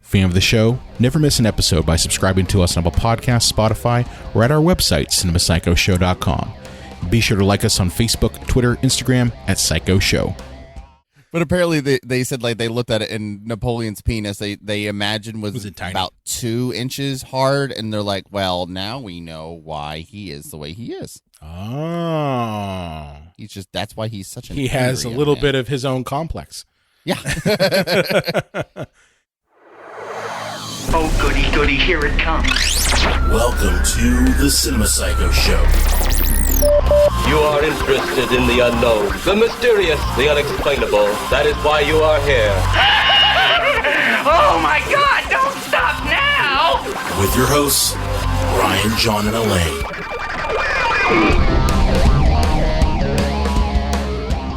Fan of the show? Never miss an episode by subscribing to us on Apple Podcasts, Spotify, or at our website, cinemapsychoshow.com. Be sure to like us on Facebook, Twitter, Instagram at Psycho Show. But apparently they said like they looked at it and Napoleon's penis they imagined was about 2 inches hard, and they're like, well, now we know why he is the way he is. Oh. That's why he's such an He has a little bit of his own complex. Yeah. Oh, goody, goody, here it comes. Welcome to the Cinema Psycho Show. You are interested in the unknown, the mysterious, the unexplainable. That is why you are here. Oh, my God, don't stop now! With your hosts, Brian, John, and Elaine.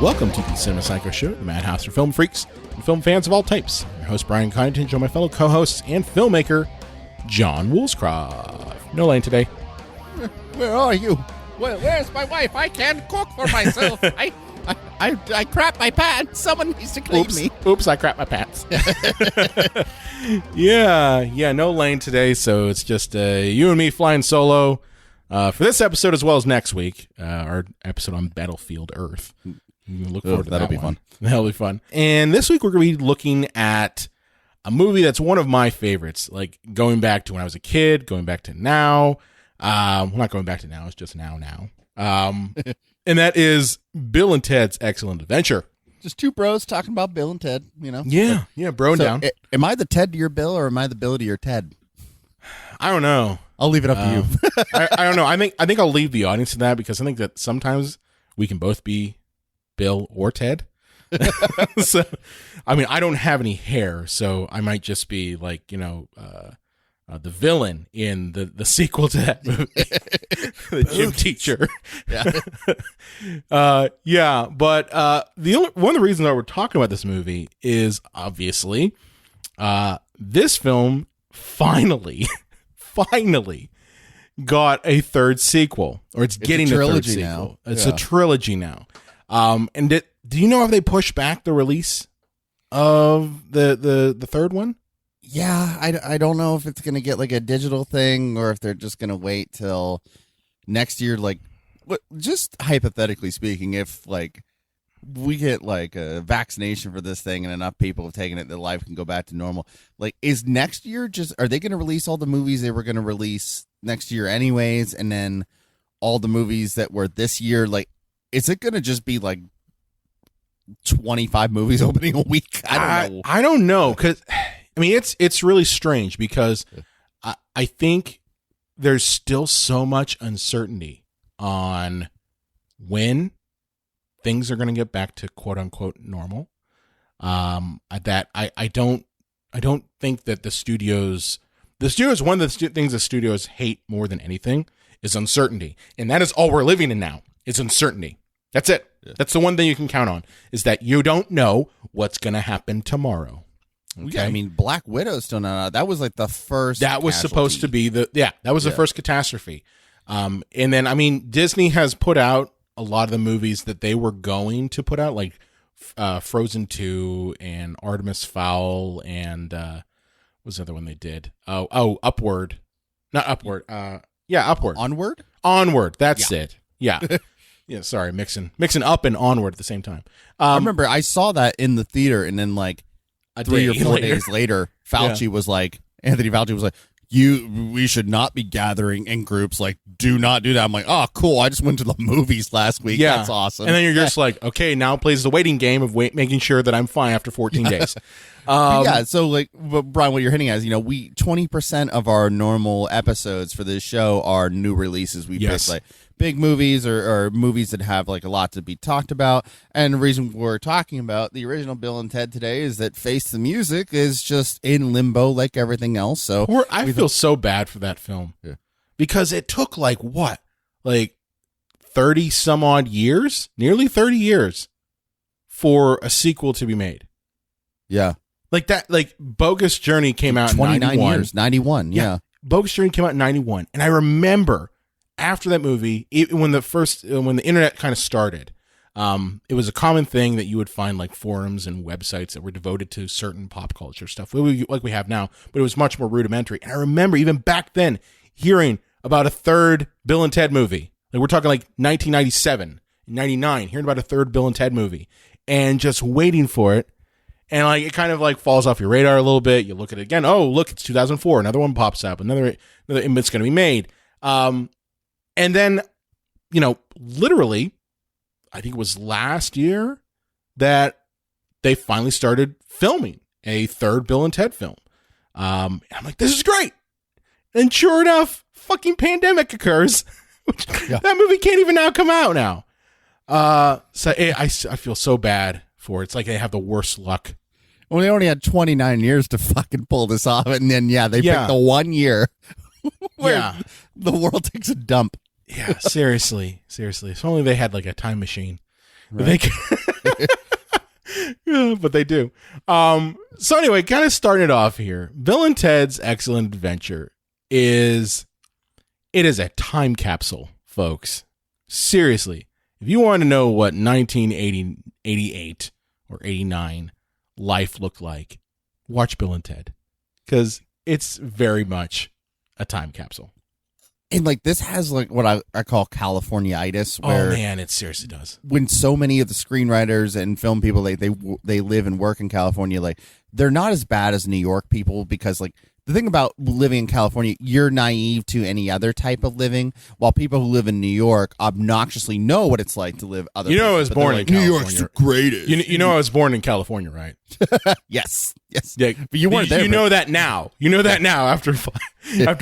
Welcome to the Cinema Psycho Show, the madhouse for film freaks and film fans of all types. Your host, Brian Kyneton, joined my fellow co-hosts and filmmaker, John Woolscroft. No Lane today. Where are you? Where's my wife? I can't cook for myself. I crap my pants. Someone needs to clean me. Oops, I crap my pants. Yeah, no Lane today, so it's just you and me flying solo for this episode as well as next week, our episode on Battlefield Earth. Look forward to that. That'll be fun. That'll be fun. And this week we're going to be looking at a movie that's one of my favorites, like going back to when I was a kid, going back to now. Well, not going back to now, it's just now. And that is Bill and Ted's Excellent Adventure. Just two bros talking about Bill and Ted, you know? Yeah, broing down. Am I the Ted to your Bill, or am I the Bill to your Ted? I don't know. I'll leave it up to you. I don't know. I think I'll leave the audience to that, because I think that sometimes we can both be Bill or Ted. So, I mean, I don't have any hair, so I might just be like, the villain in the sequel to that movie, the gym teacher. Yeah. But one of the reasons that we're talking about this movie is obviously this film finally got a third sequel, or it's getting a third sequel. Now. It's a trilogy now. And do you know if they pushed back the release of the third one? Yeah, I don't know if it's going to get like a digital thing, or if they're just going to wait till next year. Like, just hypothetically speaking, if like we get like a vaccination for this thing and enough people have taken it that life can go back to normal, like, is next year are they going to release all the movies they were going to release next year anyways, and then all the movies that were this year, like, is it going to just be like 25 movies opening a week? I don't know, because I mean, it's really strange, because I think there's still so much uncertainty on when things are going to get back to quote unquote normal. That I don't think that the studios, one of the things the studios hate more than anything is uncertainty, and that is all we're living in now. It's uncertainty. That's it. Yeah. That's the one thing you can count on, is that you don't know what's going to happen tomorrow. Okay? Yeah, I mean, Black Widow's still not out. That was like the first. That was supposed to be the first catastrophe. And then, I mean, Disney has put out a lot of the movies that they were going to put out, like Frozen 2 and Artemis Fowl, and what was the other one they did? Oh, Upward. Not Upward. Upward. Onward. That's it. Yeah. Yeah, sorry, mixing up and Onward at the same time. I remember I saw that in the theater, and then like 3 or 4 days later, Anthony Fauci was like, we should not be gathering in groups. Like, do not do that. I'm like, oh, cool. I just went to the movies last week. Yeah. That's awesome. And then you're just like, okay, now plays the waiting game of making sure that I'm fine after 14 days. So like, Brian, what you're hitting at is, we 20% of our normal episodes for this show are new releases. We pick like big movies or movies that have like a lot to be talked about. And the reason we're talking about the original Bill and Ted today is that Face the Music is just in limbo like everything else. So I feel so bad for that film, because it took like 30 some odd years, nearly 30 years for a sequel to be made. Yeah. Like that, like Bogus Journey came out in 29 years, 91. Yeah. Bogus Journey came out in 91. And I remember after that movie, when the internet kind of started, It was a common thing that you would find like forums and websites that were devoted to certain pop culture stuff, like we have now, but it was much more rudimentary. And I remember even back then hearing about a third Bill and Ted movie. Like we're talking like 1997, 99, hearing about a third Bill and Ted movie and just waiting for it. And like it kind of like falls off your radar a little bit. You look at it again. Oh, look, it's 2004. Another one pops up. Another it's going to be made. And then, literally, I think it was last year that they finally started filming a third Bill and Ted film. And I'm like, this is great. And sure enough, fucking pandemic occurs. That movie can't even now come out now. I feel so bad for it. It's like they have the worst luck. Well, they only had 29 years to fucking pull this off, and then they picked the 1 year where the world takes a dump. Yeah, seriously. If only they had like a time machine. Right. But they do. So anyway, kind of starting it off here. Bill and Ted's Excellent Adventure is a time capsule, folks. Seriously. If you want to know what 1988 or 89 life looked like, watch Bill and Ted, because it's very much a time capsule. And like this has like what I call California-itis, where it seriously does. When so many of the screenwriters and film people they live and work in California, like they're not as bad as New York people, because like the thing about living in California, you're naive to any other type of living, while people who live in New York obnoxiously know what it's like to live other places. I was born in California. New York's the greatest. I was born in California, right? Yes. Yeah, but you weren't there. You know that now. You know that now after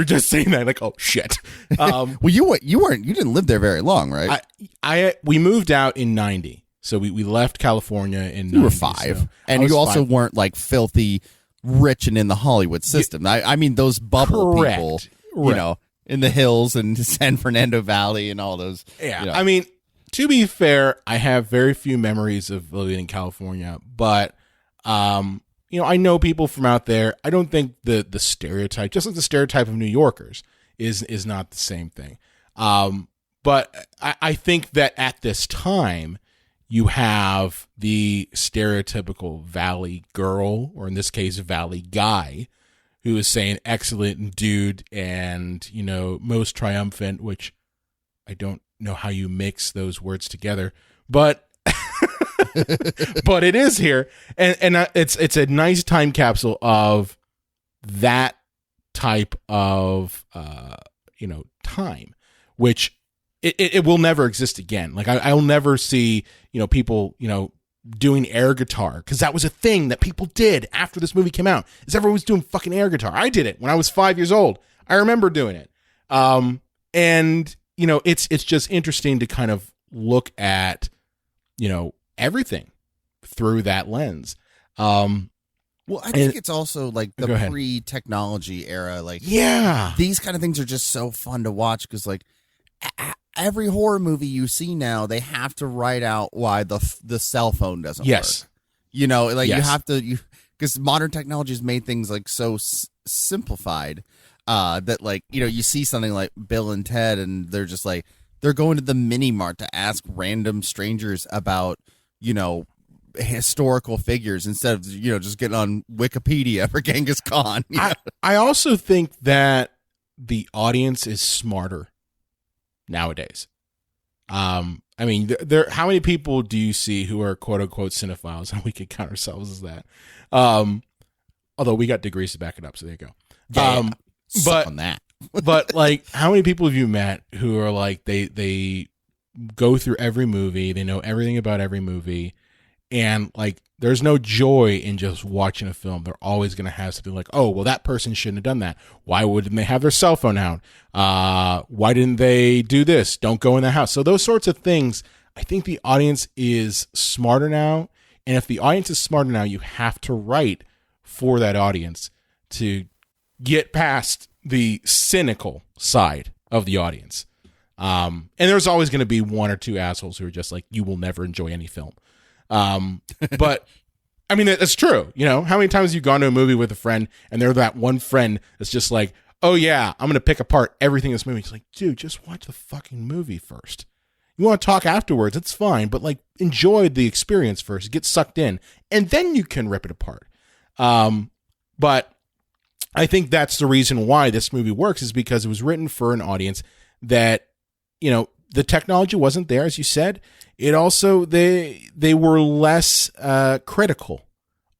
just saying that, like, oh shit. Well, you didn't live there very long, right? We moved out in 90. So we left California in 90. You were 5. And you also weren't like filthy rich and in the Hollywood system. I mean those bubble people, in the hills and San Fernando Valley and all those. Yeah. I mean, to be fair, I have very few memories of living in California, but I know people from out there. I don't think the stereotype, just like the stereotype of New Yorkers, is not the same thing. But I think that at this time, you have the stereotypical Valley girl, or in this case, Valley guy, who is saying excellent dude and, most triumphant, which I don't know how you mix those words together, but but it is here. And it's a nice time capsule of that type of, time, which it will never exist again. Like I'll never see, people, doing air guitar, because that was a thing that people did after this movie came out. Is everyone was doing fucking air guitar. I did it when I was 5 years old. I remember doing it. And it's just interesting to kind of look at, everything through that lens. Well, I think it's also like the pre-technology era. Like, these kind of things are just so fun to watch, because like every horror movie you see now, they have to write out why the cell phone doesn't work. You have to, because modern technology has made things like so simplified that like, you see something like Bill and Ted, and they're just like, they're going to the mini mart to ask random strangers about, historical figures, instead of, just getting on Wikipedia for Genghis Khan. I also think that the audience is smarter nowadays. I mean, how many people do you see who are quote unquote cinephiles, and we could count ourselves as that? Although we got degrees to back it up, so there you go. But on that. But like, how many people have you met who are like, they go through every movie, they know everything about every movie, and like, there's no joy in just watching a film. They're always going to have something like, oh, well, that person shouldn't have done that. Why wouldn't they have their cell phone out? Why didn't they do this? Don't go in the house. So those sorts of things, I think the audience is smarter now. And if the audience is smarter now, you have to write for that audience to get past the cynical side of the audience. And there's always going to be one or two assholes who are just like, you will never enjoy any film. But I mean, that's true. How many times have you gone to a movie with a friend, and they're that one friend that's just like, oh yeah, I'm going to pick apart everything in this movie. It's like, dude, just watch the fucking movie first. You want to talk afterwards, it's fine, but like enjoy the experience first, get sucked in, and then you can rip it apart. But I think that's the reason why this movie works, is because it was written for an audience that, you know, the technology wasn't there, as you said. It also, they were less critical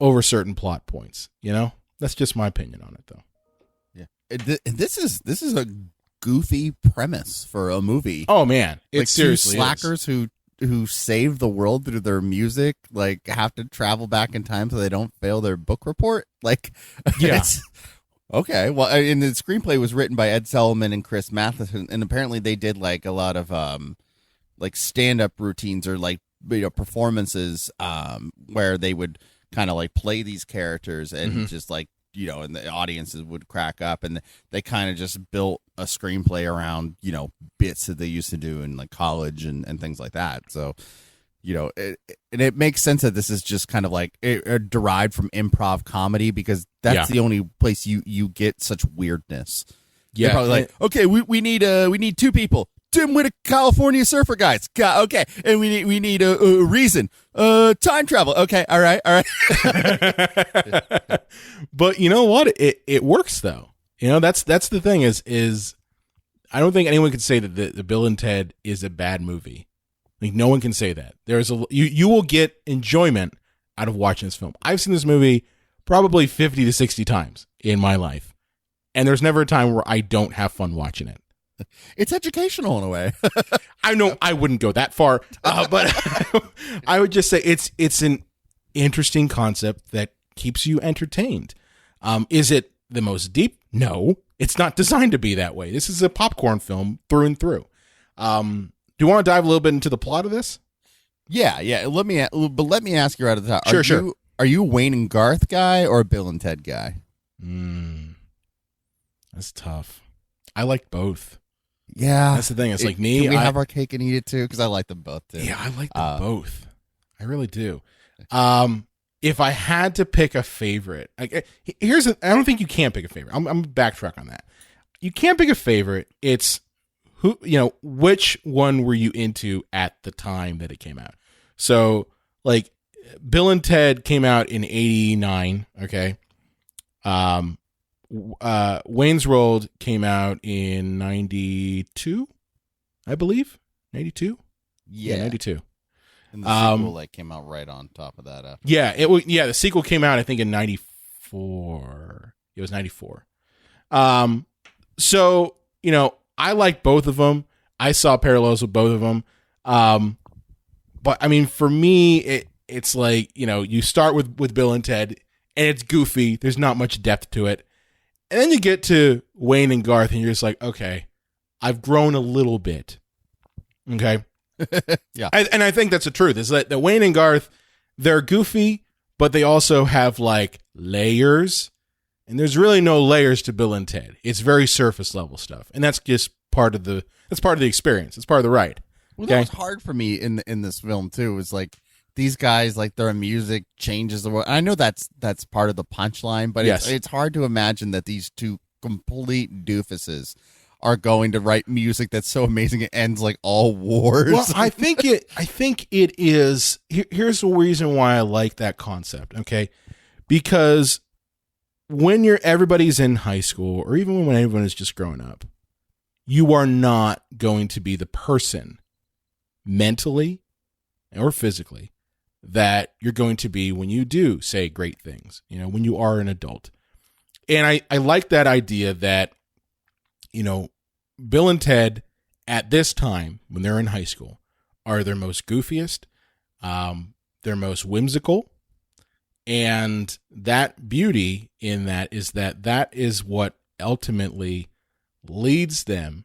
over certain plot points. You know, that's just my opinion on it, though. Yeah, this is a goofy premise for a movie. Oh man, it's like seriously two slackers who save the world through their music, like have to travel back in time so they don't fail their book report. Like, yeah. Okay, well, and the screenplay was written by Ed Solomon and Chris Matheson, and apparently they did like a lot of like stand-up routines or like, you know, performances where they would kind of like play these characters and just like, you know, and the audiences would crack up, and they kind of just built a screenplay around, you know, bits that they used to do in like college and things like that. So, you know, it makes sense that this is just kind of like derived from improv comedy, because that's the only place you get such weirdness. Yeah, they're probably like, okay, we need two people. Tim Whittaker, California surfer guys. Okay, and we need a reason. Time travel. Okay, all right. But you know what? It works though. You know, that's the thing is I don't think anyone can say that the Bill and Ted is a bad movie. Like, no one can say that. There's you will get enjoyment out of watching this film. I've seen this movie probably 50 to 60 times in my life, and there's never a time where I don't have fun watching it. It's educational in a way. I know I wouldn't go that far, but I would just say it's an interesting concept that keeps you entertained. Is it the most deep? No, it's not designed to be that way. This is a popcorn film through and through. Do you want to dive a little bit into the plot of this? Yeah. Let me ask you right at the top. Sure. Are you a Wayne and Garth guy or a Bill and Ted guy? That's tough. I like both. Yeah, that's the thing. It's like me. Can we have our cake and eat it too? Because I like them both too. Yeah, I like them both. I really do. If I had to pick a favorite, I don't think you can pick a favorite. I'm gonna backtrack on that. You can't pick a favorite. It's which one were you into at the time that it came out? So, like, Bill and Ted came out in '89. Okay. Wayne's World came out in '92, I believe. '92. Yeah, '92. And the sequel came out right on top of that. The sequel came out, I think, in '94. It was '94. So, you know, I like both of them. I saw parallels with both of them. But I mean, for me, it's like, you know, you start with Bill and Ted, and it's goofy. There's not much depth to it. And then you get to Wayne and Garth, and you're just like, okay, I've grown a little bit. Okay. Yeah. And I think that's the truth, is that the Wayne and Garth, they're goofy, but they also have like layers. And there's really no layers to Bill and Ted. It's very surface level stuff. And that's just part of the experience. It's part of the ride. Well, that was hard for me in this film too. It was like, these guys, like, their music changes the world. I know that's part of the punchline, but it's hard to imagine that these two complete doofuses are going to write music that's so amazing it ends like all wars. Well, I think it is. Here's the reason why I like that concept. Okay, because when everybody's in high school, or even when everyone is just growing up, you are not going to be the person mentally or physically that you're going to be when you do say great things, you know, when you are an adult. And I like that idea that, you know, Bill and Ted at this time, when they're in high school, are their most goofiest, their most whimsical. And that beauty in that is what ultimately leads them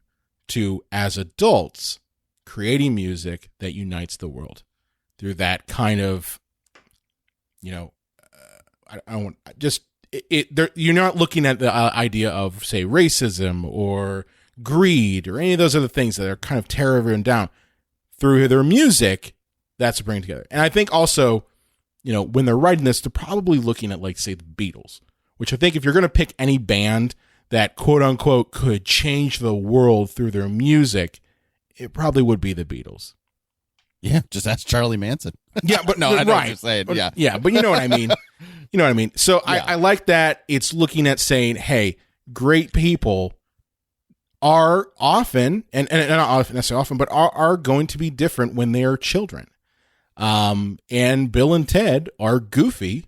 to, as adults, creating music that unites the world. Through that kind of, you know, you're not looking at the idea of, say, racism or greed or any of those other things that are kind of tear everyone down. Through their music, that's what bring together. And I think also, you know, when they're writing this, they're probably looking at, like, say, the Beatles, which I think if you're going to pick any band that, quote unquote, could change the world through their music, it probably would be the Beatles. Yeah, just ask Charlie Manson. Yeah, but No, I know what right. you're saying. But- Yeah. yeah, but you know what I mean. You know what I mean. So Yeah. I like that it's looking at saying, hey, great people are often and not often necessarily often, but are going to be different when they are children. And Bill and Ted are goofy,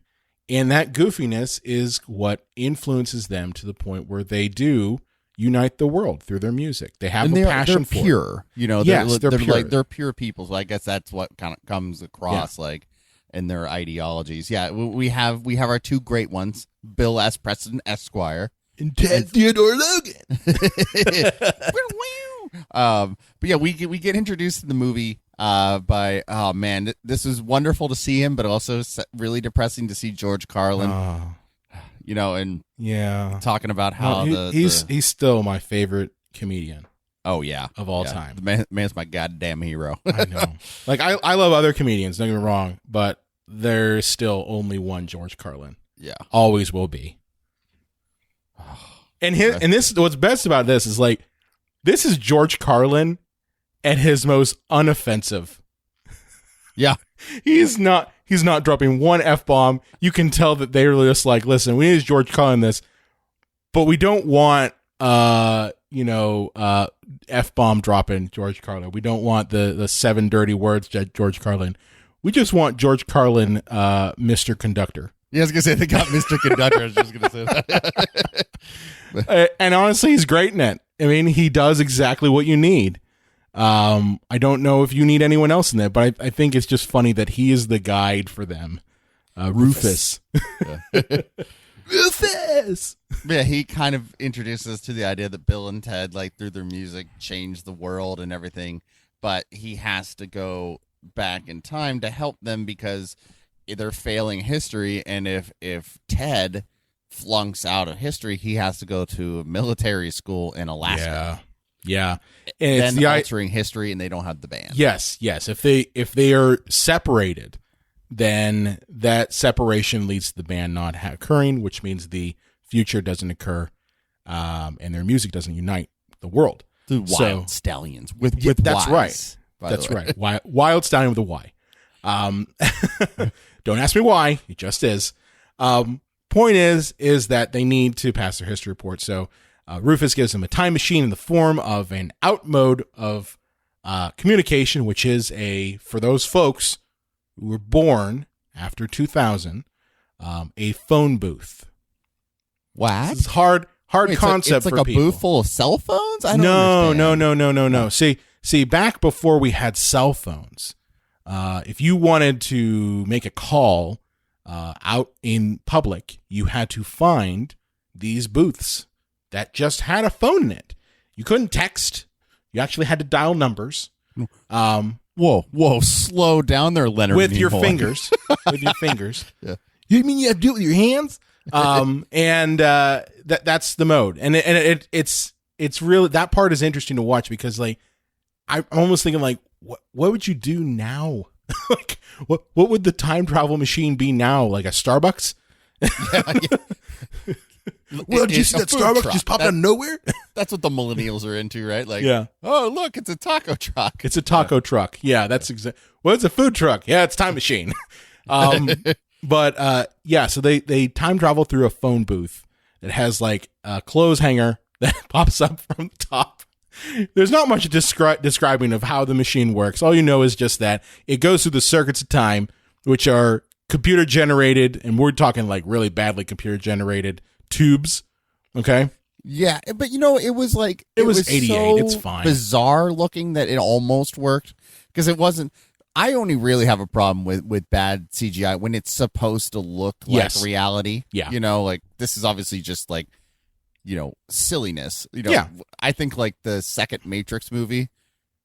and that goofiness is what influences them to the point where they do unite the world through their music. They have And a passion they're for pure. it. You know, Yes, they're pure. like they're pure people. So I guess that's what kind of comes across like in their ideologies. Yeah, we have our two great ones, Bill S. Preston Esquire. And Ted Theodore Logan. But yeah, we get introduced to the movie by this is wonderful to see him, but also really depressing to see George Carlin. You know, and Yeah. talking about how he's still my favorite comedian of all time. The man's my goddamn hero. I know. Like I love other comedians, don't get me wrong, but there's still only one George Carlin. Yeah. Always will be. And this what's best about this is like this is George Carlin at his most unoffensive. Yeah. He's not dropping one F-bomb. You can tell that they're just like, listen, we need George Carlin this, but we don't want F-bomb dropping George Carlin. We don't want the 7 dirty words George Carlin. We just want George Carlin, Mr. Conductor. Yeah, I was gonna say they got Mr. Conductor. I was just gonna say that. And honestly, he's great in it. I mean, he does exactly what you need. I don't know if you need anyone else in there, but I think it's just funny that he is the guide for them. Rufus. Rufus! Yeah, he kind of introduces us to the idea that Bill and Ted, like through their music, changed the world and everything, but he has to go back in time to help them because they're failing history, and if Ted flunks out of history, he has to go to a military school in Alaska. Yeah. And then it's the altering history, and they don't have the band. Yes. If they are separated, then that separation leads to the band not occurring, which means the future doesn't occur, and their music doesn't unite the world. The Wild Stallions with that's Ys, right. That's right. Wild Stallion with a Y. Don't ask me why. It just is. Point is that they need to pass their history report. So Rufus gives them a time machine in the form of an out mode of communication, which is for those folks who were born after 2000, a phone booth. What? It's hard concept it's like for a people. booth full of cell phones? I don't understand. No. See, back before we had cell phones, if you wanted to make a call out in public, you had to find these booths that just had a phone in it. You couldn't text. You actually had to dial numbers. Whoa, slow down there, Leonard. With your Nimoy. fingers. With your fingers. Yeah. You mean you have to do it with your hands? And that's the mode. And it's really, that part is interesting to watch because like I'm almost thinking like what would you do now? Like what would the time travel machine be now? Like a Starbucks? Well, did you see that Starbucks truck. just popped out of nowhere? That's what the millennials are into, right? Like, Yeah. oh, look, it's a taco truck. It's a taco truck. Yeah, that's exactly. Well, it's a food truck. Yeah, it's time machine. But so they time travel through a phone booth that has like a clothes hanger that pops up from the top. There's not much describing of how the machine works. All you know is just that it goes through the circuits of time, which are computer generated, and we're talking like really badly computer generated tubes. Okay. Yeah, but it was like it was 88. So it's fine. Bizarre looking that it almost worked because it wasn't. I only really have a problem with bad CGI when it's supposed to look like reality. Yeah. Like this is obviously just like, silliness. Yeah. I think like the second Matrix movie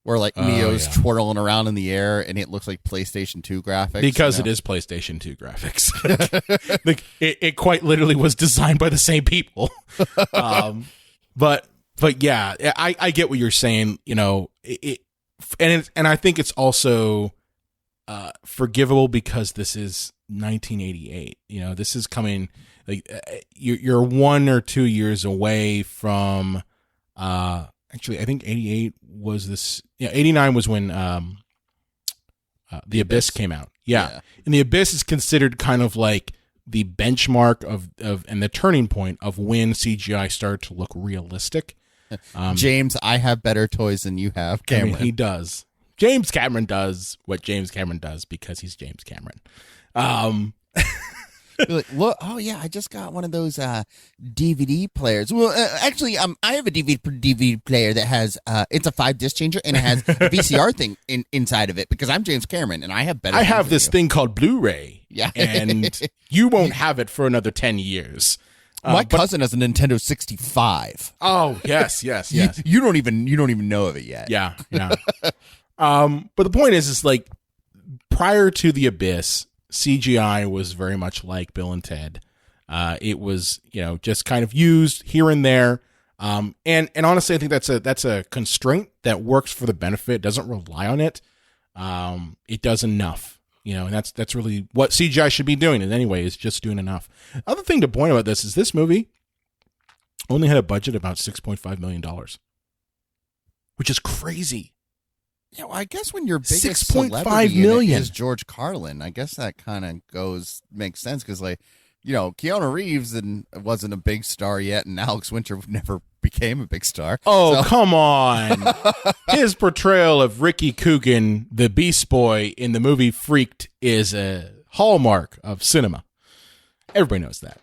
where like Neo's twirling around in the air and it looks like PlayStation 2 graphics. Because it is PlayStation 2 graphics. Like it quite literally was designed by the same people. But yeah, I get what you're saying, and I think it's also forgivable because this is 1988. This is coming like you're 1 or 2 years away from actually I think 88 was this. Yeah, 89 was when The Abyss came out. Yeah. And The Abyss is considered kind of like the benchmark of and the turning point of when CGI started to look realistic. James, I have better toys than you have, Cameron. I mean, he does. James Cameron does what James Cameron does because he's James Cameron. Like, look, oh yeah, I just got one of those DVD players. Well, actually, I have a DVD player that has it's a 5-disc changer and it has a VCR thing inside of it because I'm James Cameron and I have better. I have this thing called Blu-ray. Yeah, and you won't have it for another 10 years. My cousin has a Nintendo 65. Oh yes. You don't even know of it yet. Yeah. But the point is like prior to The Abyss, CGI was very much like Bill and Ted. It was, just kind of used here and there. And honestly, I think that's a constraint that works for the benefit. It doesn't rely on it. It does enough, and that's really what CGI should be doing. And anyway, is just doing enough. Other thing to point about this is this movie only had a budget about $6.5 million, which is crazy. Yeah, well, I guess when your biggest 6.5 million is George Carlin, I guess that kind of makes sense because, Keanu Reeves wasn't a big star yet, and Alex Winter never became a big star. Oh, come on. His portrayal of Ricky Coogan, the Beast Boy, in the movie Freaked is a hallmark of cinema. Everybody knows that.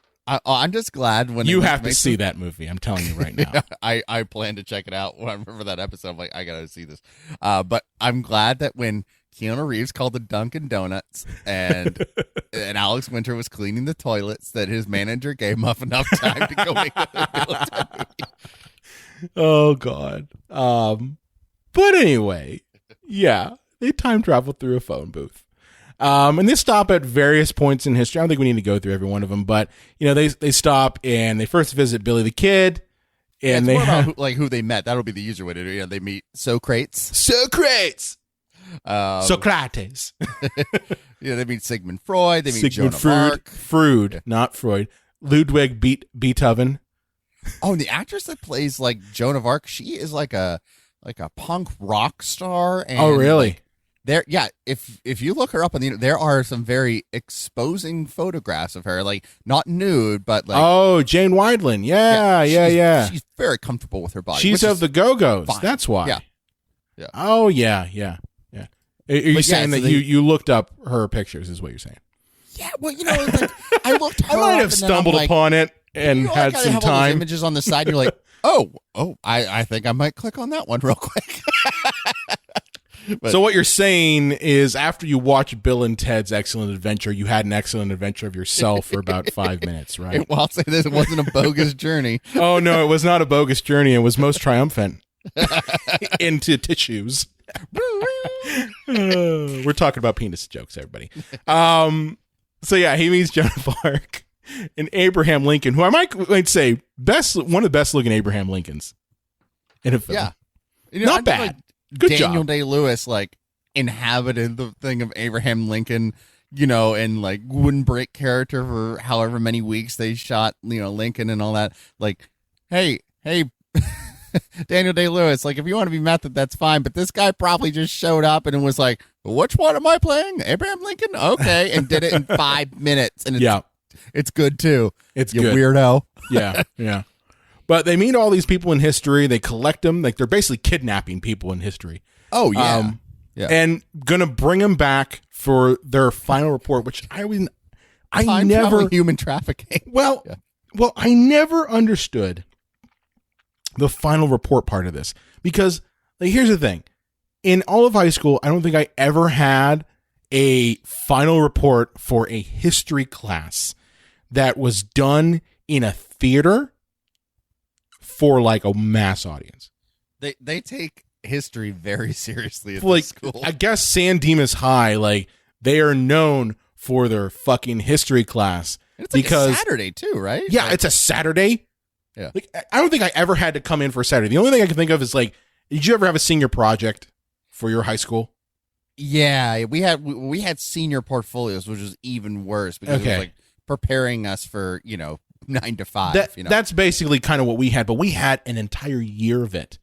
I'm just glad when you have to see that movie. I'm telling you right now. I plan to check it out. When I remember that episode, I'm like, I gotta see this. But I'm glad that when Keanu Reeves called the Dunkin' Donuts and Alex Winter was cleaning the toilets, that his manager gave him enough time to go make the movie. Oh God. But anyway, yeah, they time traveled through a phone booth. And they stop at various points in history. I don't think we need to go through every one of them, but they stop and they first visit Billy the Kid, and it's they more have about who they met. That'll be the user way to do it. They meet Socrates. Socrates. They meet Sigmund Freud. They meet Sigmund Joan of Arc. Freud, not Freud. Ludwig Beethoven. Oh, and the actress that plays like Joan of Arc, she is like a punk rock star. And oh, really? If you look her up on the internet, there are some very exposing photographs of her, like not nude, but like Jane Wideland, yeah. She's very comfortable with her body. She's of the Go-Go's. Fine. That's why. Yeah. Oh yeah. Are you saying that you looked up her pictures? Is what you're saying? Yeah. Well, it's like I looked. Her I might up have stumbled upon it and had some have all those time. images on the side. And you're like, oh, I think I might click on that one real quick. So what you're saying is after you watch Bill and Ted's Excellent Adventure, you had an excellent adventure of yourself for about 5 minutes, right? Well, I'll say this, it wasn't a bogus journey. Oh, no, it was not a bogus journey. It was most triumphant into tissues. We're talking about penis jokes, everybody. So, yeah, he meets Joan of Arc and Abraham Lincoln, who I might say one of the best-looking Abraham Lincolns in a film. Yeah. Not bad. Like, Good Daniel job. Day-Lewis inhabited the thing of Abraham Lincoln, and wouldn't break character for however many weeks they shot, Lincoln and all that. Like, hey, Daniel Day-Lewis, if you want to be method, that's fine. But this guy probably just showed up and was like, which one am I playing? Abraham Lincoln? Okay. And did it in 5 minutes. And it's good too. It's you good. Weirdo. Yeah. But they meet all these people in history. They collect them. They're basically kidnapping people in history. Oh, yeah. And going to bring them back for their final report, which I never... human trafficking. Well, I never understood the final report part of this. Because here's the thing. In all of high school, I don't think I ever had a final report for a history class that was done in a theater for a mass audience. They take history very seriously at this school. I guess San Dimas High, they are known for their fucking history class. And it's because a Saturday too, right? Yeah, it's a Saturday. Yeah. I don't think I ever had to come in for a Saturday. The only thing I can think of is did you ever have a senior project for your high school? Yeah, we had senior portfolios, which was even worse because it was preparing us for 9 to 5. That's basically kind of what we had, but we had an entire year of it.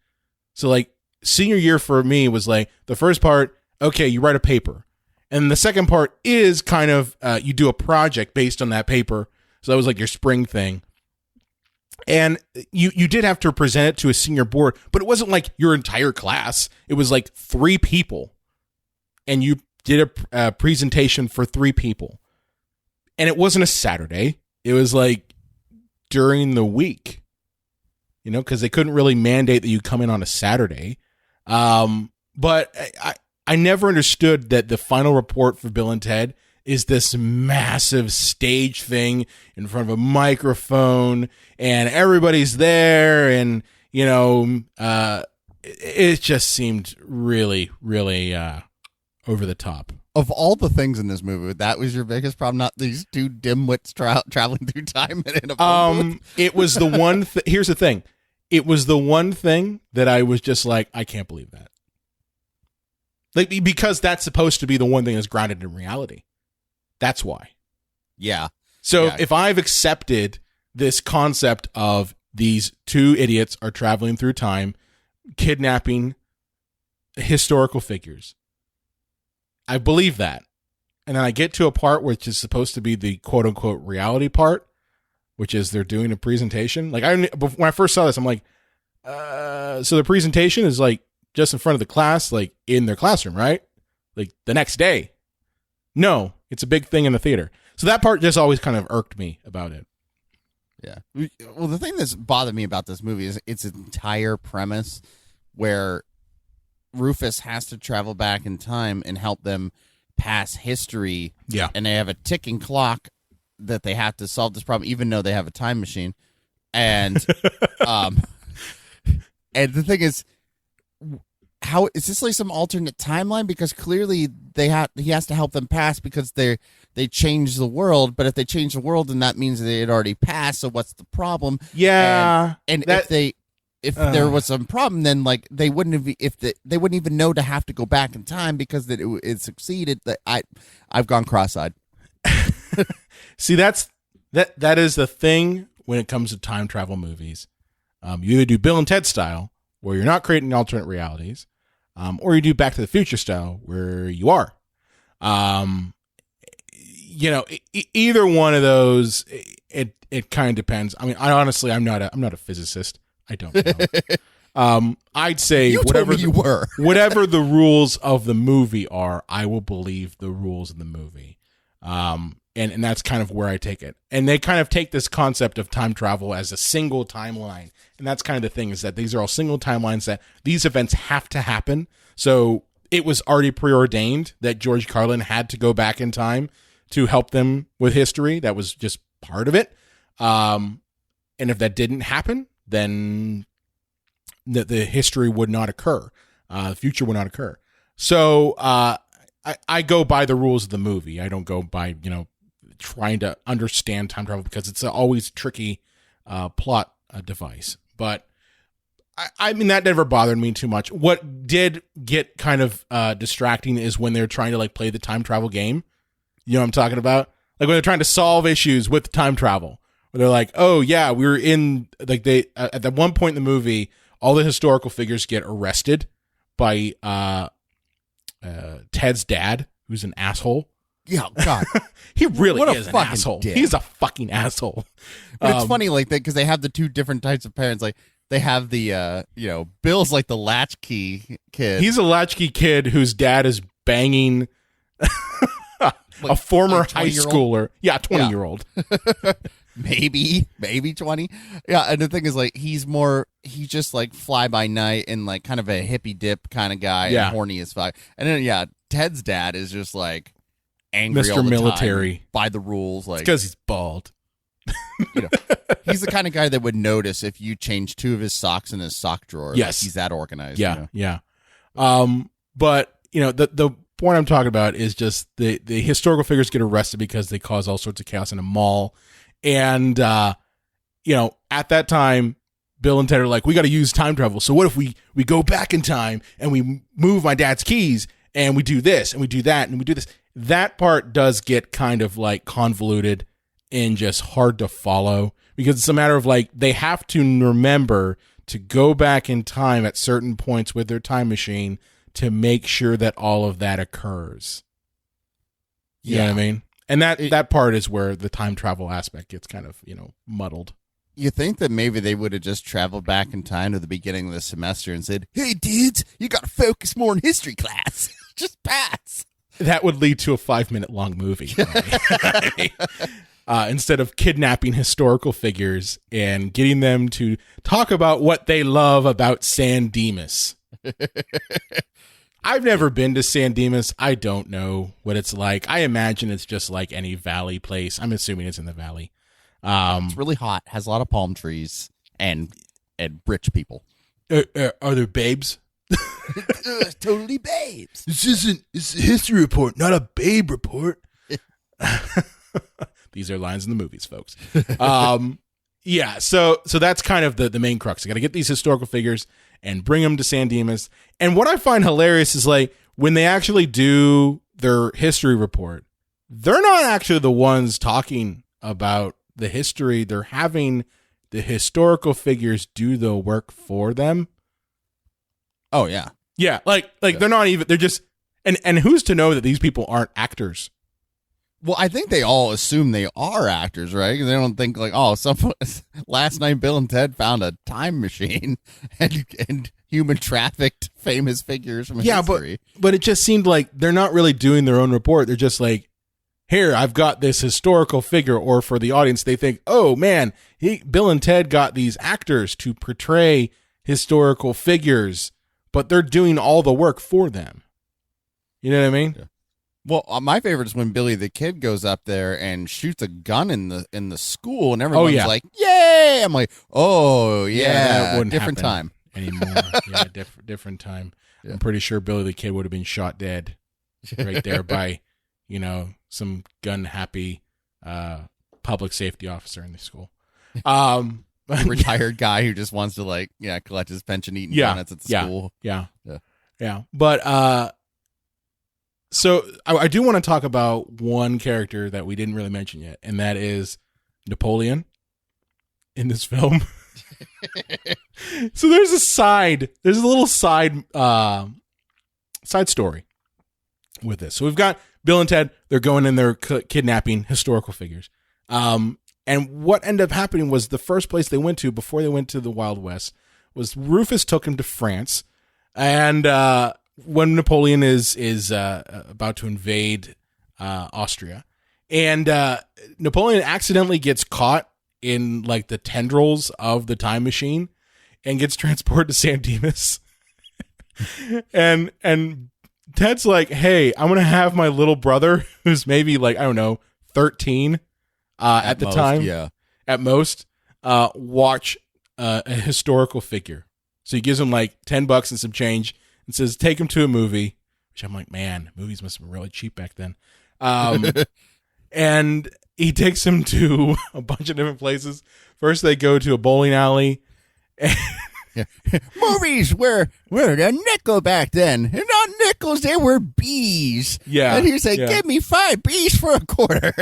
So senior year for me was the first part. Okay, you write a paper, And the second part is kind of you do a project based on that paper. So that was like your spring thing. And you did have to present it to a senior board, but it wasn't like your entire class. It was like 3 people. And you did a presentation for 3 people. And it wasn't a Saturday. It was like during the week, because they couldn't really mandate that you come in on a Saturday. But I never understood that the final report for Bill and Ted is this massive stage thing in front of a microphone and everybody's there. And, it just seemed really, really over the top. Of all the things in this movie, that was your biggest problem, not these 2 dimwits traveling through time in a phone booth? It was the one here's the thing. It was the one thing that I was just like, I can't believe that. Like, because that's supposed to be the one thing that's grounded in reality. That's why. Yeah. So if I've accepted this concept of these 2 idiots are traveling through time, kidnapping historical figures, I believe that. And then I get to a part which is supposed to be the quote unquote reality part, which is they're doing a presentation. Like when I first saw this, I'm like, so the presentation is like just in front of the class, like in their classroom, right? Like the next day. No, it's a big thing in the theater. So that part just always kind of irked me about it. Yeah. Well, the thing that's bothered me about this movie is its entire premise where Rufus has to travel back in time and help them pass history. Yeah. And they have a ticking clock that they have to solve this problem, even though they have a time machine. And, and the thing is, how is this like some alternate timeline? Because clearly he has to help them pass because they changed the world. But if they change the world, then that means they had already passed. So what's the problem? Yeah. And if there was some problem, then like they wouldn't even know to have to go back in time because it succeeded. That I've gone cross-eyed. See, that is the thing when it comes to time travel movies. You either do Bill and Ted style, where you're not creating alternate realities, or you do Back to the Future style, where you are. Either one of those, it kind of depends. I mean, I'm not a physicist. I don't know. I'd say whatever the rules of the movie are, I will believe the rules of the movie. And that's kind of where I take it. And they kind of take this concept of time travel as a single timeline. And that's kind of the thing, is that these are all single timelines, that these events have to happen. So it was already preordained that George Carlin had to go back in time to help them with history. That was just part of it. And if that didn't happen, then the history would not occur. The future would not occur. So I go by the rules of the movie. I don't go by, trying to understand time travel, because it's always a tricky plot device. But I mean, that never bothered me too much. What did get kind of distracting is when they're trying to like play the time travel game. You know what I'm talking about? Like when they're trying to solve issues with time travel. Where they're like, oh yeah, we were in, like, they at that one point in the movie, all the historical figures get arrested by Ted's dad, who's an asshole. Yeah, God, he really is an asshole. Dick. He's a fucking asshole. But it's funny, like, because they have the 2 different types of parents. Like, they have the, Bill's like the latchkey kid. He's a latchkey kid whose dad is banging a former high schooler. Yeah, 20-year-old. Maybe 20. Yeah, and the thing is, like, he's just like fly by night and like kind of a hippie dip kind of guy. Yeah. And horny as fuck. And then Ted's dad is just like angry Mr. all the Military time, by the rules. Like, because he's bald. He's the kind of guy that would notice if you change 2 of his socks in his sock drawer. Yes, like, he's that organized. Yeah, yeah. But the point I'm talking about is just the historical figures get arrested because they cause all sorts of chaos in a mall. And, at that time, Bill and Ted are like, we got to use time travel. So what if we go back in time and we move my dad's keys and we do this and we do that and we do this? That part does get kind of like convoluted and just hard to follow, because it's a matter of like, they have to remember to go back in time at certain points with their time machine to make sure that all of that occurs. You know what I mean? And that part is where the time travel aspect gets kind of, muddled. You think that maybe they would have just traveled back in time to the beginning of the semester and said, "Hey, dudes, you got to focus more in history class. Just pass." That would lead to a 5-minute long movie. Instead of kidnapping historical figures and getting them to talk about what they love about San Dimas. I've never been to San Dimas. I don't know what it's like. I imagine it's just like any valley place. I'm assuming it's in the valley. It's really hot, has a lot of palm trees, and rich people. Are there babes? Totally babes. It's a history report, not a babe report. These are lines in the movies, folks. Yeah, so that's kind of the main crux. I got to get these historical figures and bring them to San Dimas. And what I find hilarious is like when they actually do their history report, they're not actually the ones talking about the history. They're having the historical figures do the work for them. Oh yeah. Yeah, like they're not even, they're just, and who's to know that these people aren't actors? Well, I think they all assume they are actors, right? Because they don't think like, oh, last night Bill and Ted found a time machine and human trafficked famous figures from history. But it just seemed like they're not really doing their own report. They're just like, here, I've got this historical figure, or for the audience, they think, oh man, Bill and Ted got these actors to portray historical figures, but they're doing all the work for them. You know what I mean? Yeah. Well, my favorite is when Billy the Kid goes up there and shoots a gun in the school, and everyone's like, "Yay!" I'm like, "Oh yeah, that wouldn't different happen time anymore." Yeah, different time. Yeah. I'm pretty sure Billy the Kid would have been shot dead right there by, some gun happy public safety officer in the school. Retired guy who just wants to collect his pension, eating donuts at the school. Yeah. But so I do want to talk about one character that we didn't really mention yet, and that is Napoleon in this film. So there's a little side story with this. So we've got Bill and Ted, they're going in, they're kidnapping historical figures. And what ended up happening was the first place they went to before they went to the Wild West was Rufus took him to France. And when Napoleon is about to invade Austria, and Napoleon accidentally gets caught in like the tendrils of the time machine and gets transported to San Dimas. and Ted's like, hey, I'm going to have my little brother, who's maybe 13 at the time. Yeah. At most, watch a historical figure. So he gives him like $10 and some change and says, take him to a movie, which I'm like, man, movies must have been really cheap back then. And he takes him to a bunch of different places. First, they go to a bowling alley. Movies were a nickel back then. And not nickels, they were bees. Yeah. And he's like, give me 5 bees for a quarter.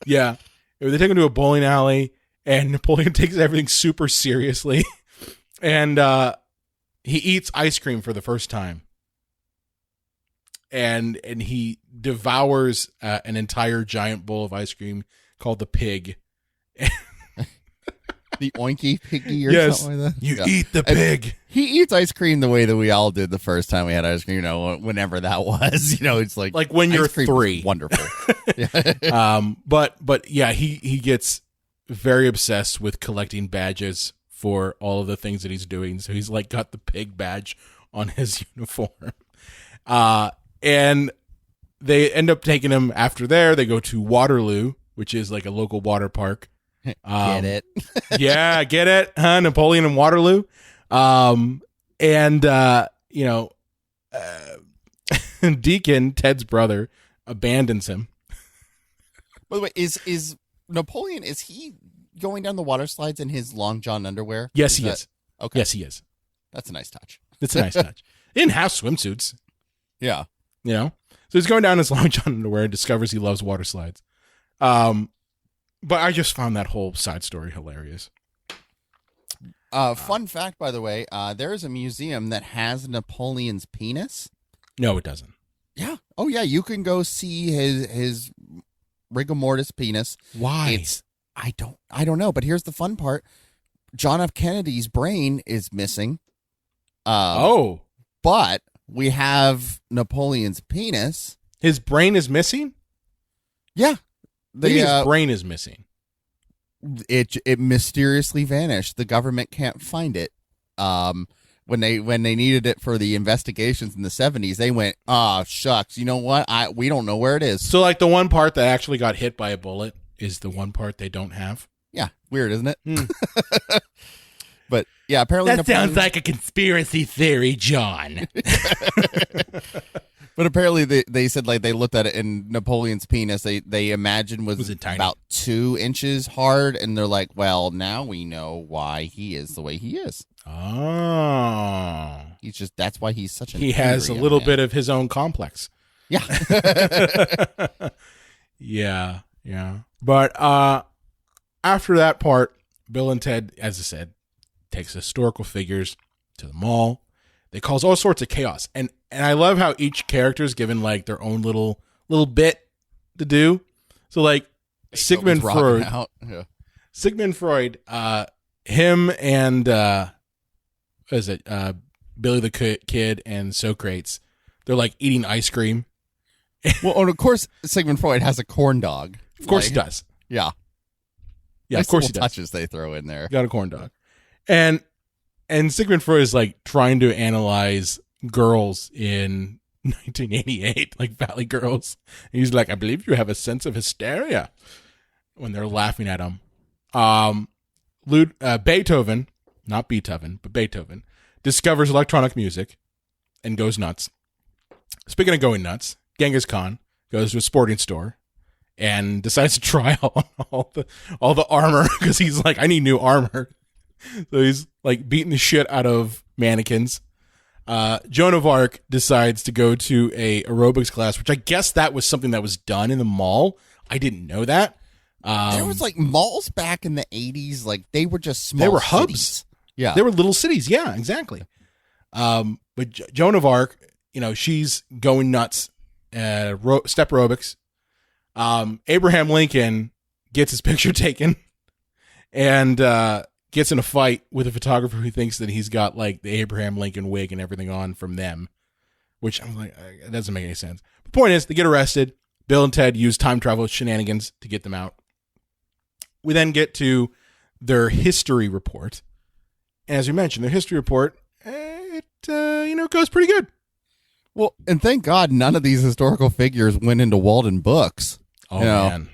Yeah. They take him to a bowling alley, and Napoleon takes everything super seriously. And he eats ice cream for the first time. And he devours an entire giant bowl of ice cream called the pig. The oinky piggy or something like that? You eat the pig. He eats ice cream the way that we all did the first time we had ice cream, whenever that was. It's like when you're 3. Wonderful. But yeah, he gets very obsessed with collecting badges for all of the things that he's doing. So he's got the pig badge on his uniform. And they end up taking him after there. They go to Waterloo, which is like a local water park. Get it? Yeah, get it? Huh? Napoleon and Waterloo. Deacon, Ted's brother, abandons him. By the way, is Napoleon, is he going down the water slides in his long john underwear? Yes, he is. Okay. Yes, he is. That's a nice touch. It's a nice touch. He didn't have swimsuits. Yeah. So he's going down his long john underwear and discovers he loves water slides. But I just found that whole side story hilarious. Fun fact, by the way, there is a museum that has Napoleon's penis. No, it doesn't. Yeah, Oh yeah, you can go see his rigor mortis penis. Why? I don't know, but here's the fun part. John F. Kennedy's brain is missing. But we have Napoleon's penis. His brain is missing? Yeah. His brain is missing. It mysteriously vanished. The government can't find it. When they needed it for the investigations in the 70s, they went, shucks, you know what? We don't know where it is. So like the one part that actually got hit by a bullet is the one part they don't have? Yeah, weird, isn't it? But yeah, apparently that sounds like a conspiracy theory, John. But apparently they said like they looked at it and Napoleon's penis they imagined was about 2 inches hard, and they're like, well, now we know why he is the way he is. Oh, that's why he's such he has a little bit of his own complex. Yeah. yeah. But after that part, Bill and Ted, as I said, takes historical figures to the mall. They cause all sorts of chaos. And I love how each character is given like their own little bit to do. So like Sigmund Freud, Sigmund Freud, him and Billy the Kid and Socrates, they're like eating ice cream. Well, and of course Sigmund Freud has a corn dog. Of course he does. Yeah. Yeah, nice of course he little does. Touches they throw in there. Got a corn dog. And Sigmund Freud is like trying to analyze girls in 1988, like Valley Girls. And he's like, I believe you have a sense of hysteria, when they're laughing at him. Beethoven, not Beethoven, but Beethoven, discovers electronic music and goes nuts. Speaking of going nuts, Genghis Khan goes to a sporting store and decides to try on all the armor because he's like, I need new armor. So he's like beating the shit out of mannequins. Joan of Arc decides to go to a aerobics class, which I guess that was something that was done in the mall. I didn't know that. There was like malls back in the 80s. Like they were just small. They were cities. hubs. Yeah. They were little cities. Yeah, exactly. But Joan of Arc, she's going nuts. Step aerobics. Abraham Lincoln gets his picture taken and gets in a fight with a photographer who thinks that he's got like the Abraham Lincoln wig and everything on from them, which I'm like, it doesn't make any sense. The point is, they get arrested. Bill and Ted use time travel shenanigans to get them out. We then get to their history report. And as we mentioned, their history report, it goes pretty good. Well, and thank God none of these historical figures went into Walden Books. Oh, man.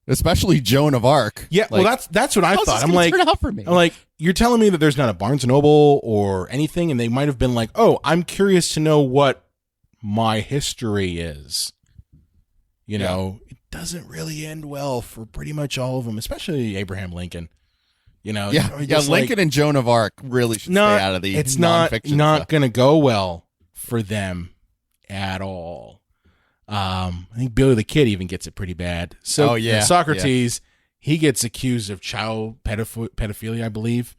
Especially Joan of Arc. Yeah, like, well, that's what I thought. I'm like, turn out for me? I'm like, you're telling me that there's not a Barnes & Noble or anything, and they might have been like, oh, I'm curious to know what my history is. It doesn't really end well for pretty much all of them, especially Abraham Lincoln. Lincoln and Joan of Arc really should stay out of the it's nonfiction not going to go well for them at all. I think Billy the Kid even gets it pretty bad. So Socrates, he gets accused of child pedophilia, I believe,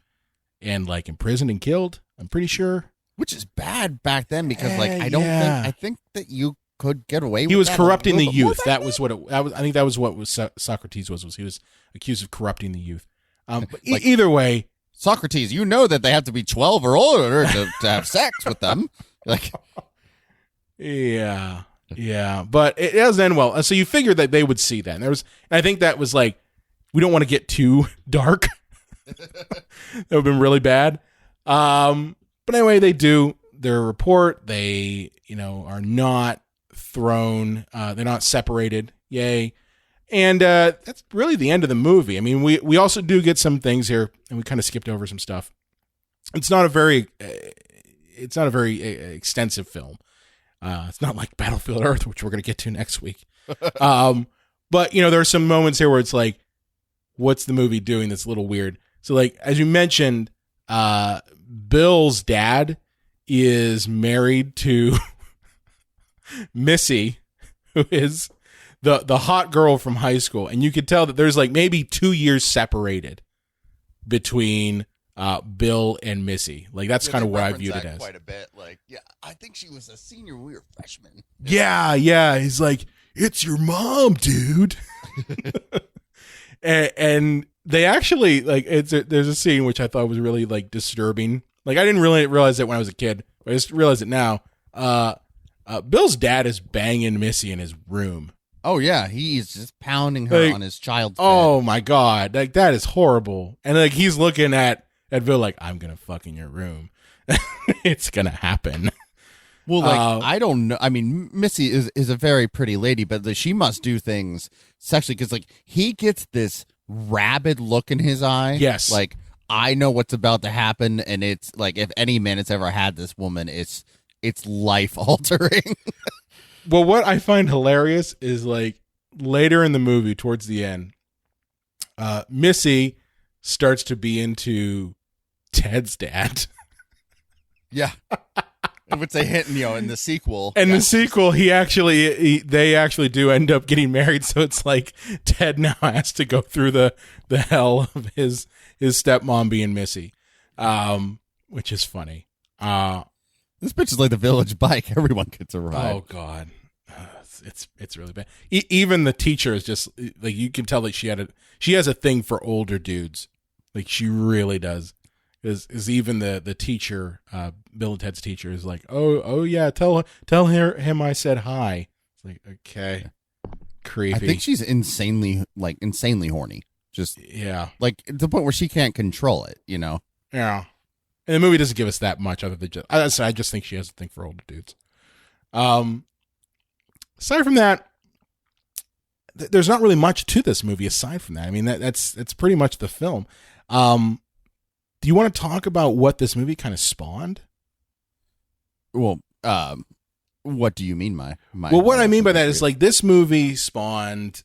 and like imprisoned and killed. I'm pretty sure, which is bad back then because I think that you could get away with he was that corrupting the youth. I think that was what Socrates was he was accused of corrupting the youth. But either way, Socrates, you know that they have to be 12 or older to have sex with them. Like, yeah, but it doesn't end well. So you figured that they would see that. And I think that was like, we don't want to get too dark. That would have been really bad. But anyway, they do their report. They, are not thrown. They're not separated. Yay. And that's really the end of the movie. I mean, we also do get some things here, and we kind of skipped over some stuff. It's not a very extensive film. It's not like Battlefield Earth, which we're going to get to next week. But there are some moments here where it's like, what's the movie doing that's a little weird? So, like as you mentioned, Bill's dad is married to Missy, who is the hot girl from high school, and you could tell that there's like maybe 2 years separated between Bill and Missy. Like that's kind of what I viewed it as. Quite a bit. like, yeah, I think she was a senior when we were freshmen. Yeah. He's like, it's your mom, dude. and they actually like there's a scene which I thought was really like disturbing. Like I didn't really realize it when I was a kid, but I just realized it now. Bill's dad is banging Missy in his room. Oh yeah, he's just pounding her Like, on his child's Oh bed. my god, like that is horrible. And like he's looking at Bill like, I'm gonna fuck in your room. It's gonna happen. Well, like I don't know. I mean, Missy is a very pretty lady, but she must do things sexually because like he gets this rabid look in his eye. Yes, like I know what's about to happen, and it's like if any man has ever had this woman, it's life altering. Well, what I find hilarious is like later in the movie, towards the end, Missy starts to be into Ted's dad. Yeah. Which they hit, in the sequel. And the sequel, they actually do end up getting married. So it's like Ted now has to go through the hell of his stepmom being Missy, which is funny. This bitch is like the village bike. Everyone gets a ride. Oh God, it's really bad. Even the teacher is just like, you can tell that she has a thing for older dudes. Like she really does. Is even the teacher, Bill and Ted's teacher, is like, oh yeah, tell him I said hi. It's like, okay, creepy. I think she's insanely horny. Just yeah, like to the point where she can't control it. Yeah. And the movie doesn't give us that much other than I just think she has a thing for older dudes. Aside from that, there's not really much to this movie aside from that. I mean, that's pretty much the film. Do you want to talk about what this movie kind of spawned? Well, what do you mean by Well, what I mean by that is like this movie spawned,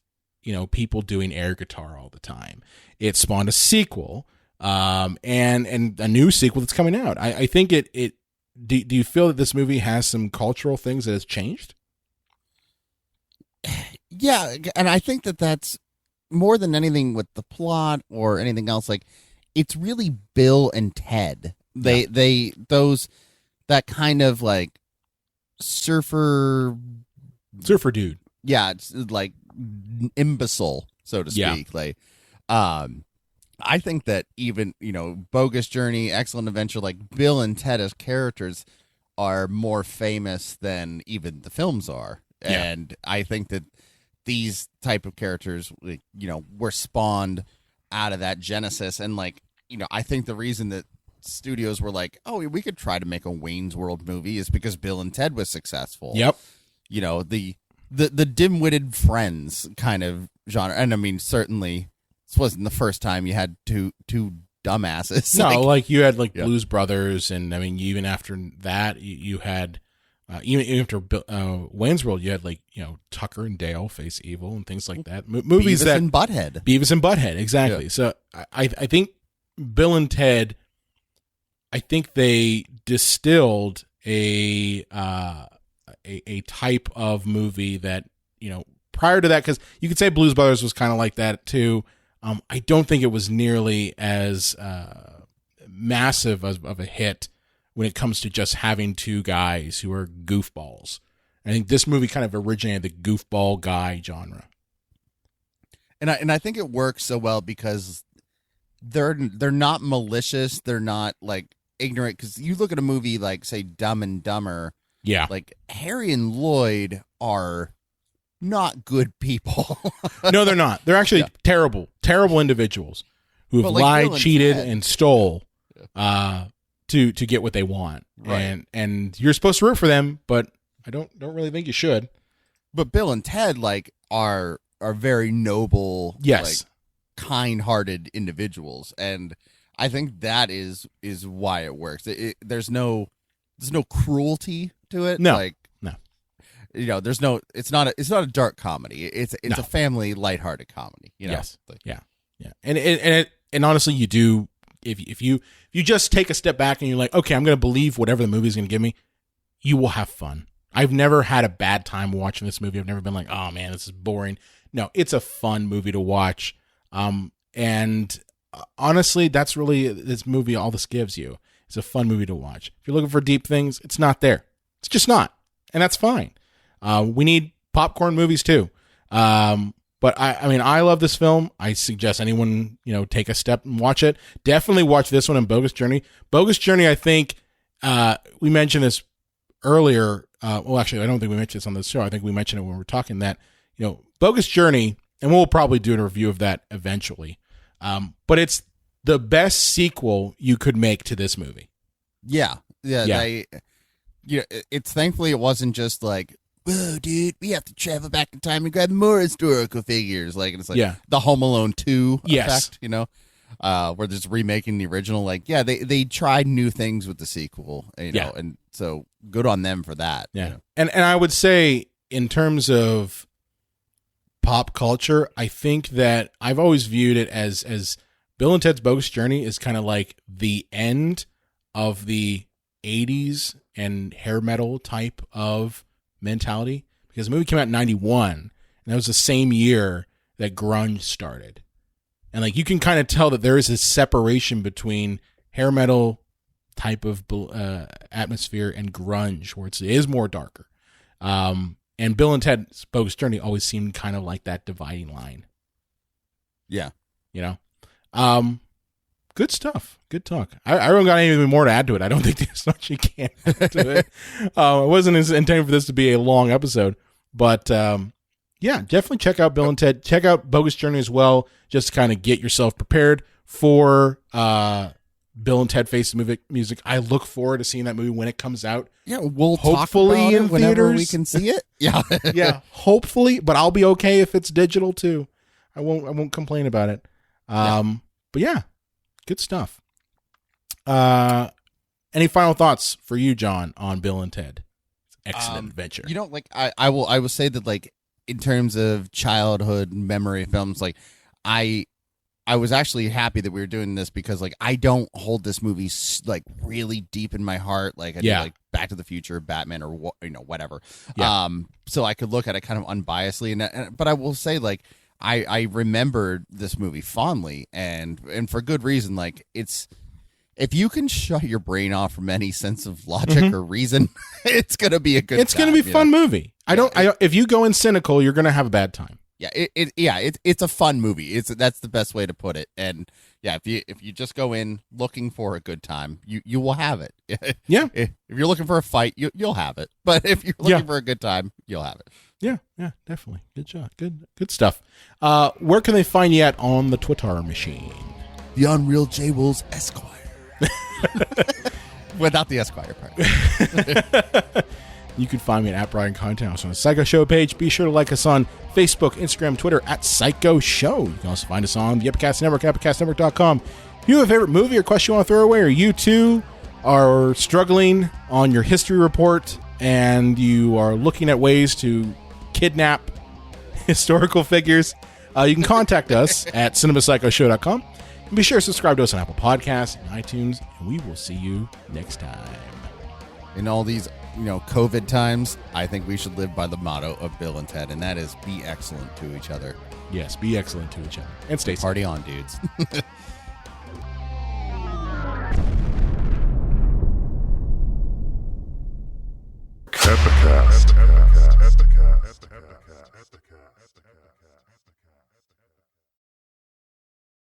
people doing air guitar all the time. It spawned a sequel, and a new sequel that's coming out. I think it. Do you feel that this movie has some cultural things that has changed? Yeah, and I think that's more than anything with the plot or anything else. Like, it's really Bill and Ted. That kind of like surfer dude. Yeah, it's like imbecile, so to speak. Yeah. Like, I think that even Bogus Journey, Excellent Adventure, like Bill and Ted as characters are more famous than even the films are. Yeah. And I think that these type of characters, were spawned out of that genesis. And like, I think the reason that studios were like, oh, we could try to make a Wayne's World movie is because Bill and Ted was successful. Yep. The dim-witted friends kind of genre. And I mean, certainly this wasn't the first time you had two dumbasses. No, like you had like Blues Brothers, and I mean, even after that, you had even after Wayne's World, you had like Tucker and Dale Face Evil and things like that. Movies Beavis and Butthead. Beavis and Butthead, exactly. Yeah. So I think Bill and Ted, I think they distilled a type of movie that prior to that, because you could say Blues Brothers was kind of like that too. I don't think it was nearly as massive of a hit when it comes to just having two guys who are goofballs. I think this movie kind of originated the goofball guy genre. And I think it works so well because they're not malicious, they're not like ignorant, because you look at a movie like, say, Dumb and Dumber. Yeah. Like Harry and Lloyd are not good people. No, they're not. They're actually terrible individuals who have lied, cheated, and stole to get what they want. Right. And you're supposed to root for them, but I don't really think you should. But Bill and Ted are very noble, yes, kind-hearted individuals, and I think that is why it works. There's no cruelty to it. No. There's no. It's not a dark comedy. It's a family, lighthearted comedy. Yes. Yeah. And honestly, you do if you just take a step back and you're like, okay, I'm going to believe whatever the movie is going to give me, you will have fun. I've never had a bad time watching this movie. I've never been like, oh man, this is boring. No, it's a fun movie to watch. And honestly, that's really this movie. All this gives you It's a fun movie to watch. If you're looking for deep things, it's not there. It's just not, and that's fine. We need popcorn movies too. But I mean, I love this film. I suggest anyone, take a step and watch it. Definitely watch this one and Bogus Journey. Bogus Journey, I think, we mentioned this earlier. Well, actually, I don't think we mentioned this on the show. I think we mentioned it when we were talking that, Bogus Journey, and we'll probably do a review of that eventually. But it's the best sequel you could make to this movie. Yeah. It's thankfully it wasn't just like, whoa, dude, we have to travel back in time and grab more historical figures. Like, it's like the Home Alone 2 effect, where there's remaking the original. Like, they tried new things with the sequel, and so good on them for that. Yeah. And I would say, in terms of pop culture, I think that I've always viewed it as Bill and Ted's Bogus Journey is kind of like the end of the 80s and hair metal type of mentality, because the movie came out in 91, and that was the same year that grunge started. And like, you can kind of tell that there is a separation between hair metal type of atmosphere and grunge, where it is more darker. And Bill and Ted's Bogus Journey always seemed kind of like that dividing line. Yeah. Good stuff. Good talk. I don't got anything more to add to it. I don't think there's much you can add to it. It wasn't intended for this to be a long episode, but definitely check out Bill and Ted. Check out Bogus Journey as well, just to kind of get yourself prepared for Bill and Ted Face the Music. I look forward to seeing that movie when it comes out. Yeah, we'll hopefully talk about in it whenever theaters. we can see it. Yeah, yeah, hopefully. But I'll be okay if it's digital too. I won't complain about it. But yeah, good stuff. Any final thoughts for you, John, on Bill and Ted? Excellent adventure. I will say that, like, in terms of childhood memory films, like, I was actually happy that we were doing this, because like, I don't hold this movie like really deep in my heart, like I do like Back to the Future, Batman, or whatever. So I could look at it kind of unbiasedly, but I will say, like, I remembered this movie fondly, and for good reason. Like, it's, if you can shut your brain off from any sense of logic or reason, it's gonna be a good. It's gonna be a fun movie. If you go in cynical, you're gonna have a bad time. Yeah, it's a fun movie. That's the best way to put it. And yeah, if you just go in looking for a good time, you will have it. Yeah. If you're looking for a fight, you'll have it. But if you're looking for a good time, you'll have it. Yeah, definitely. Good job. Good stuff. Where can they find you at on the Twitter machine? The Unreal J. Wolves Esquire. Without the Esquire part. You can find me at Brian Conthouse on the Psycho Show page. Be sure to like us on Facebook, Instagram, Twitter at Psycho Show. You can also find us on the Epicast Network, epicastnetwork.com. If you have a favorite movie or question you want to throw away, or you too are struggling on your history report and you are looking at ways to kidnap historical figures, you can contact us at cinemapsychoshow.com. And be sure to subscribe to us on Apple Podcasts and iTunes, and we will see you next time. In all these COVID times, I think we should live by the motto of Bill and Ted, and that is be excellent to each other. Yes, be excellent to each other. And stay safe. Party on, dudes.